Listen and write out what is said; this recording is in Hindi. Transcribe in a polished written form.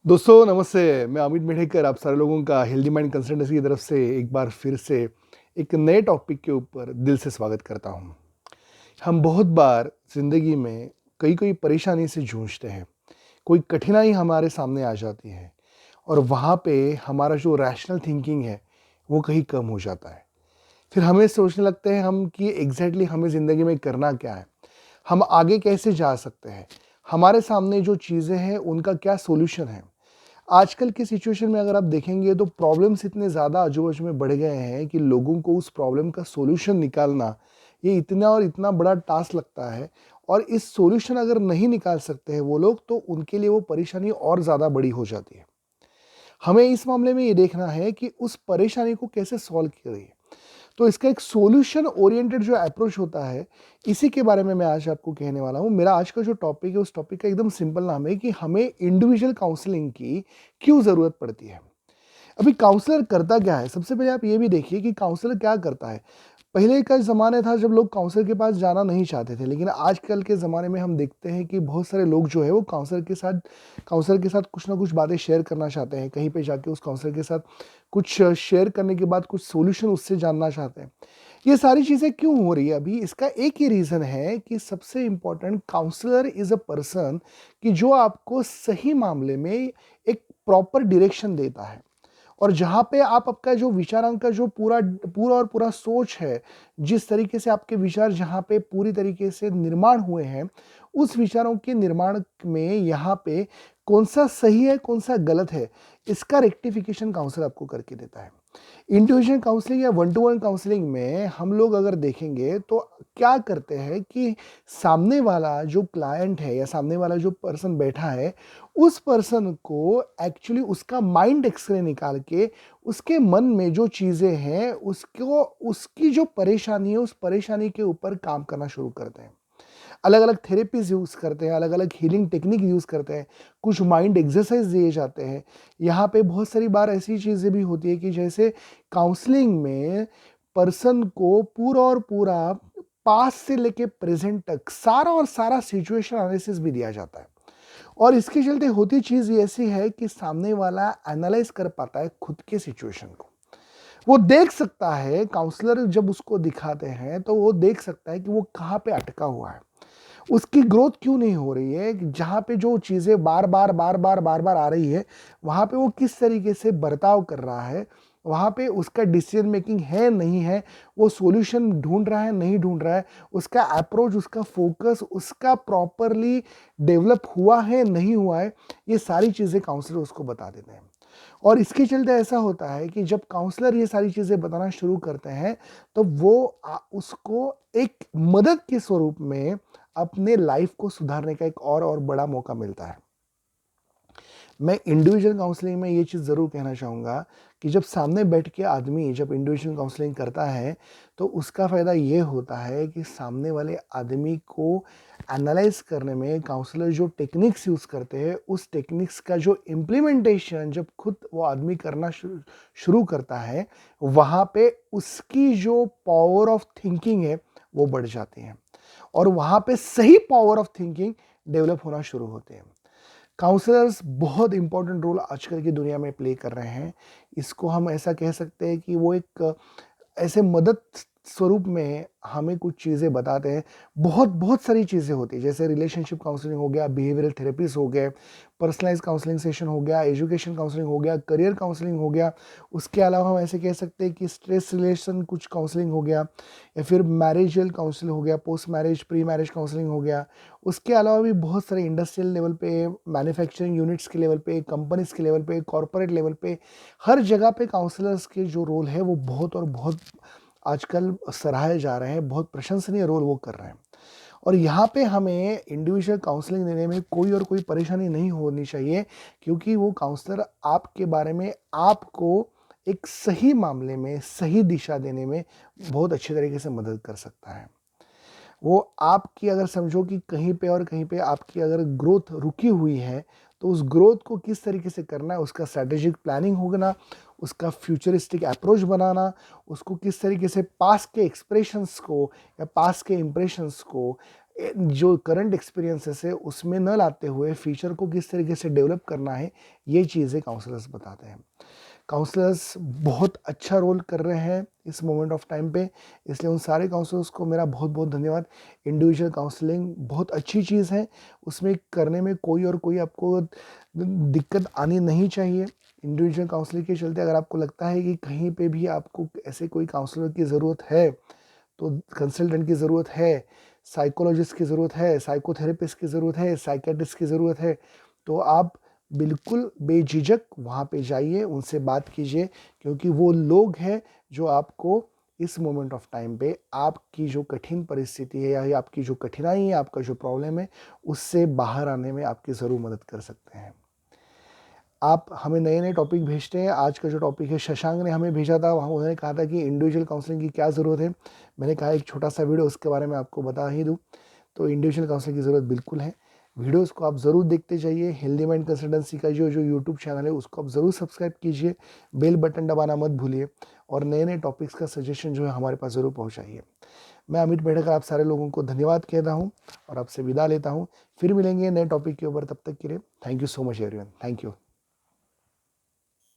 दोस्तों नमस्ते, मैं अमित मेढेकर आप सारे लोगों का हेल्दी माइंड कंसल्टेंसी की तरफ से एक बार फिर से एक नए टॉपिक के ऊपर दिल से स्वागत करता हूं। हम बहुत बार ज़िंदगी में कई परेशानी से जूझते हैं, कोई कठिनाई हमारे सामने आ जाती है और वहाँ पे हमारा जो रैशनल थिंकिंग है, वो कहीं कम हो जाता है। फिर हमें सोचने लगते हैं हम कि एग्ज़ैक्टली हमें ज़िंदगी में करना क्या है? हम आगे कैसे जा सकते हैं? हमारे सामने जो चीज़ें हैं, उनका क्या सॉल्यूशन है? आजकल की सिचुएशन में अगर आप देखेंगे तो प्रॉब्लम्स इतने ज़्यादा आजू-बाजू में बढ़ गए हैं कि लोगों को उस प्रॉब्लम का सॉल्यूशन निकालना, ये इतना और इतना बड़ा टास्क लगता है और इस सॉल्यूशन अगर नहीं निकाल सकते हैं वो लोग, तो उनके लिए वो परेशानी और ज़्यादा बड़ी हो जाती है। हमें इस मामले में ये देखना है कि उस परेशानी को कैसे सॉल्व करें। तो इसका एक सॉल्यूशन ओरिएंटेड जो अप्रोच होता है, इसी के बारे में मैं आज आपको कहने वाला हूँ। मेरा आज का जो टॉपिक है, उस टॉपिक का एकदम सिंपल नाम है कि हमें इंडिविजुअल काउंसलिंग की क्यों ज़रूरत पड़ती है। अभी काउंसलर करता क्या है? सबसे पहले आप ये भी देखिए कि काउंसलर क्या करता है? पहले का ज़माना था जब लोग काउंसलर के पास जाना नहीं चाहते थे, लेकिन आजकल के ज़माने में हम देखते हैं कि बहुत सारे लोग जो है वो काउंसलर के साथ कुछ ना कुछ बातें शेयर करना चाहते हैं। कहीं पे जाके उस काउंसलर के साथ कुछ शेयर करने के बाद कुछ सॉल्यूशन उससे जानना चाहते हैं। ये सारी चीज़ें क्यों हो रही है अभी? इसका एक ही रीज़न है कि सबसे important counsellor is a person कि जो आपको सही मामले में एक प्रॉपर डायरेक्शन देता है। और जहाँ पे आप आपका जो विचारांक का जो पूरा पूरा और पूरा सोच है, जिस तरीके से आपके विचार जहाँ पे पूरी तरीके से निर्माण हुए हैं, उस विचारों के निर्माण में यहाँ पे कौन-सा सही है, कौन-सा गलत है, इसका रेक्टिफिकेशन काउंसलर आपको करके देता है। इंडिविजुअल काउंसलिंग या वन टू वन काउंसलिंग में हम लोग अगर देखेंगे तो क्या करते हैं कि सामने वाला जो क्लाइंट है या सामने वाला जो पर्सन बैठा है, उस पर्सन को एक्चुअली उसका माइंड एक्सरे निकाल के उसके मन में जो चीज़ें हैं उसको उसकी जो परेशानी है उस परेशानी के ऊपर काम करना शुरू करते हैं। अलग-अलग थेरेपीज़ यूज़ करते हैं, अलग-अलग हीलिंग टेक्निक यूज़ करते हैं, कुछ माइंड एक्सरसाइज़ दिए जाते हैं। यहाँ पे बहुत सारी बार ऐसी चीज़ें भी होती है कि जैसे काउंसलिंग में पर्सन को पूरा और पूरा पास्ट से लेके प्रेज़ेंट तक सारा और सारा सिचुएशन एनालिसिस भी दिया जाता है। और इसके चलते होती चीज़ ये ऐसी है कि सामने वाला एनालाइज़ कर पाता है खुद के सिचुएशन को। वो देख सकता है काउंसलर जब उसको दिखाते हैं, तो वो देख सकता है कि वो कहाँ पे अटका हुआ है। उसकी ग्रोथ क्यों नहीं हो रही है, जहाँ पे जो चीज़ें बार-बार आ रही है, वहाँ पे वो किस तरीके से बर्ताव कर रहा है, वहाँ पे उसका डिसीजन मेकिंग है, नहीं है, वो सॉल्यूशन ढूँढ रहा है, नहीं ढूँढ रहा है, उसका अप्रोच, उसका फ़ोकस, उसका प्रॉपरली डेवलप हुआ है, नहीं हुआ है, ये सारी चीज़ें काउंसलर उसको बता देते हैं। और इसके चलते ऐसा होता है कि जब काउंसलर ये सारी चीज़ें बताना शुरू करते हैं, तो वो उसको एक मदद के स्वरूप में अपने लाइफ को सुधारने का एक और बड़ा मौका मिलता है। मैं इंडिविजुअल काउंसलिंग में ये चीज़ ज़रूर कहना चाहूँगा कि जब सामने बैठ के आदमी जब इंडिविजुअल काउंसलिंग करता है, तो उसका फ़ायदा ये होता है कि सामने वाले आदमी को एनालाइज़ करने में काउंसलर जो टेक्निक्स यूज़ करते हैं, उस टेक्निक्स का जो इम्प्लीमेंटेशन जब खुद वो आदमी करना शुरू करता है, वहाँ पे उसकी जो पावर ऑफ थिंकिंग है, वो बढ़ जाती है और वहाँ पे सही पावर ऑफ थिंकिंग डेवलप होना शुरू होते हैं। काउंसलर्स बहुत इंपॉर्टेंट रोल आजकल की दुनिया में प्ले कर रहे हैं। इसको हम ऐसा कह सकते हैं कि वो एक ऐसे मदद स्वरूप में हमें कुछ चीज़ें बताते हैं। बहुत सारी चीज़ें होती हैं, जैसे रिलेशनशिप काउंसलिंग हो गया, बिहेवियरल थेरेपीज़ हो गए, पर्सनलाइज़ काउंसलिंग सेशन हो गया, एजुकेशन काउंसलिंग हो गया, करियर काउंसलिंग हो गया। उसके अलावा हम ऐसे कह सकते हैं कि स्ट्रेस रिलेशन कुछ काउंसलिंग हो गया या फिर मैरिजल काउंसलिंग हो गया, post marriage, pre marriage counselling हो गया। उसके अलावा भी बहुत सारे इंडस्ट्रियल लेवल पे, मैन्युफैक्चरिंग यूनिट्स के लेवल पे, कंपनीज़ के लेवल पे, कॉर्पोरेट लेवल पे, हर जगह पे काउंसलर्स के जो रोल है वो बहुत और बहुत आजकल सराहे जा रहे हैं, बहुत प्रशंसनीय रोल वो कर रहे हैं। और यहाँ पे हमें इंडिविजुअल काउंसलिंग देने में कोई परेशानी नहीं होनी चाहिए, क्योंकि वो काउंसलर आपके बारे में आपको एक सही मामले में, सही दिशा देने में बहुत अच्छे तरीके से मदद कर सकता है। वो आपकी अगर समझो कि कहीं पे और कहीं पे आपकी अगर ग्रोथ रुकी हुई है, तो उस ग्रोथ को किस तरीके से करना है, उसका स्ट्रैटेजिक प्लानिंग होना, उसका फ्यूचरिस्टिक अप्रोच बनाना, उसको किस तरीके से पास्ट के एक्सप्रेशंस को या पास्ट के इंप्रेशंस को जो करंट एक्सपीरियंसेस है उसमें न लाते हुए फ्यूचर को किस तरीके से डेवलप करना है, ये चीज़ें काउंसलर्स बताते हैं। काउंसलर्स बहुत अच्छा रोल कर रहे हैं इस मोमेंट ऑफ टाइम पे, इसलिए उन सारे काउंसलर्स को मेरा बहुत बहुत धन्यवाद। इंडिविजुअल काउंसलिंग बहुत अच्छी चीज़ है, उसमें करने में कोई आपको दिक्कत आनी नहीं चाहिए। इंडिविजुअल काउंसलिंग के चलते अगर आपको लगता है कि कहीं पे भी आपको ऐसे कोई काउंसलर की ज़रूरत है, तो कंसल्टेंट की ज़रूरत है, साइकोलॉजिस्ट की ज़रूरत है, साइकोथेरेपिस्ट की ज़रूरत है, साइकियाट्रिस्ट की ज़रूरत है, तो आप बिल्कुल बेझिझक वहाँ पे जाइए, उनसे बात कीजिए, क्योंकि वो लोग हैं जो आपको इस मोमेंट ऑफ टाइम पे आपकी जो कठिन परिस्थिति है या आपकी जो कठिनाई है, आपका जो प्रॉब्लम है, उससे बाहर आने में आपकी ज़रूर मदद कर सकते हैं। आप हमें नए-नए टॉपिक भेजते हैं। आज का जो टॉपिक है शशांक ने हमें भेजा था, वहाँ उन्होंने कहा था कि इंडिविजुअल काउंसलिंग की क्या ज़रूरत है। मैंने कहा एक छोटा-सा वीडियो उसके बारे में आपको बता ही दूँ। तो इंडिविजुअल काउंसलिंग की ज़रूरत बिल्कुल है। वीडियोज़ को आप ज़रूर देखते जाइए। हेल्दी माइंड कंसल्टेंसी का जो यूट्यूब चैनल है उसको आप ज़रूर सब्सक्राइब कीजिए। बेल बटन दबाना मत भूलिए और नए-नए टॉपिक्स का सजेशन जो है हमारे पास ज़रूर पहुँचाइए। मैं अमित मेढकर आप सारे लोगों को धन्यवाद कहता हूँ और आपसे विदा लेता हूँ। फिर मिलेंगे नए टॉपिक के ऊपर, तब तक के लिए thank you so much everyone. Thank you.